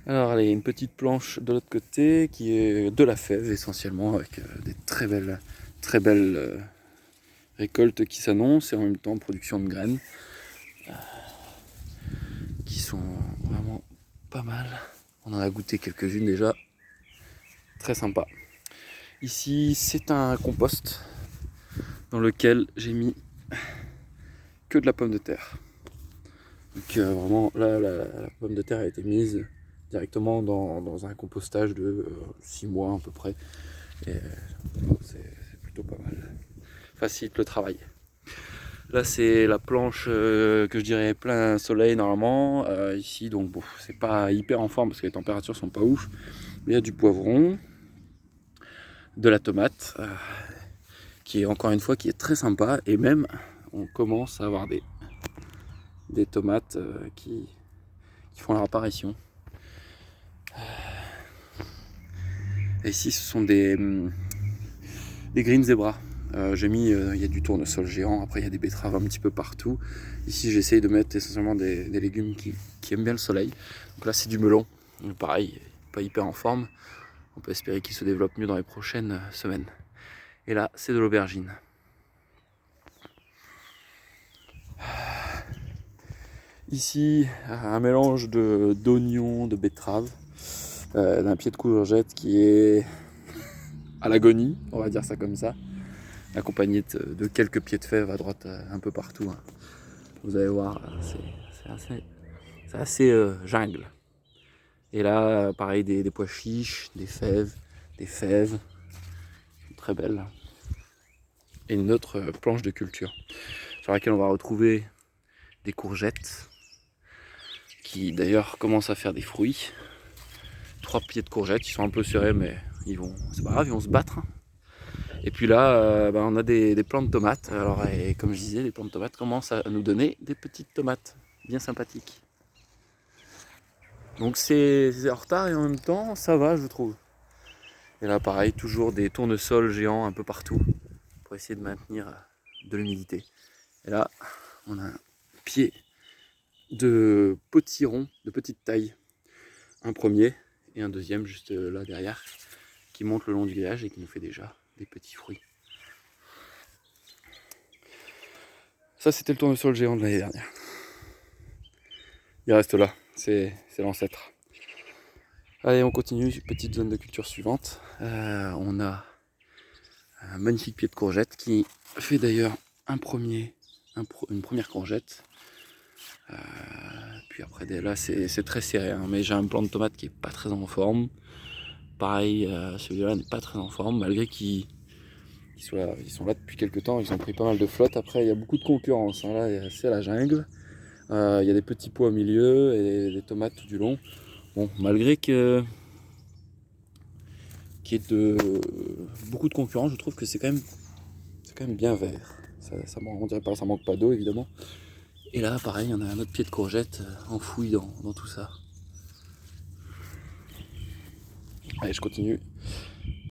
Alors allez, une petite planche de l'autre côté qui est de la fève essentiellement avec des très belles récoltes qui s'annoncent et en même temps production de graines qui sont vraiment pas mal. On en a goûté quelques-unes déjà, très sympa. Ici c'est un compost dans lequel j'ai mis que de la pomme de terre. Donc vraiment là la pomme de terre a été mise directement dans un compostage de 6 mois à peu près. Et c'est plutôt pas mal. Facilite le travail. Là c'est la planche que je dirais plein soleil normalement. Ici donc bon, c'est pas hyper en forme parce que les températures sont pas ouf. Mais il y a du poivron, de la tomate, qui est encore une fois qui est très sympa. Et même on commence à avoir des tomates qui font leur apparition. Et ici ce sont des green zebra. J'ai mis, il y a du tournesol géant, après il y a des betteraves un petit peu partout. Ici j'essaye de mettre essentiellement des légumes qui aiment bien le soleil. Donc là c'est du melon, donc pareil, pas hyper en forme. On peut espérer qu'il se développe mieux dans les prochaines semaines. Et là c'est de l'aubergine. Ici un mélange d'oignons, de betteraves, d'un pied de courgette qui est à l'agonie, on va dire ça comme ça, accompagné de quelques pieds de fèves à droite un peu partout. Vous allez voir, c'est assez jungle. Et là, pareil, des pois chiches, des fèves, très belles. Et une autre planche de culture sur laquelle on va retrouver des courgettes qui d'ailleurs commencent à faire des fruits. 3 pieds de courgettes, ils sont un peu serrés, mais c'est pas grave, ils vont se battre. Et puis là, on a des plants de tomates. Alors, et comme je disais, les plants de tomates commencent à nous donner des petites tomates bien sympathiques. Donc c'est en retard et en même temps ça va je trouve. Et là pareil, toujours des tournesols géants un peu partout pour essayer de maintenir de l'humidité. Et là on a un pied de potiron de petite taille. Un premier et un deuxième juste là derrière qui monte le long du grillage et qui nous fait déjà des petits fruits. Ça c'était le tournesol géant de l'année dernière. Il reste là, c'est l'ancêtre. Allez, on continue, petite zone de culture suivante. On a un magnifique pied de courgette qui fait d'ailleurs une première courgette. Puis après, là, c'est très serré, hein, mais j'ai un plant de tomate qui est pas très en forme. Pareil, celui-là n'est pas très en forme, malgré qu'ils sont là depuis quelques temps. Ils ont pris pas mal de flotte. Après, il y a beaucoup de concurrence. Hein, là, c'est la jungle. Il y a des petits pois au milieu et des tomates tout du long. Bon, malgré qu'il y ait beaucoup de concurrence, je trouve que c'est quand même bien vert. On dirait pas, ça manque pas d'eau évidemment. Et là, pareil, on a un autre pied de courgette enfoui dans tout ça. Allez, je continue.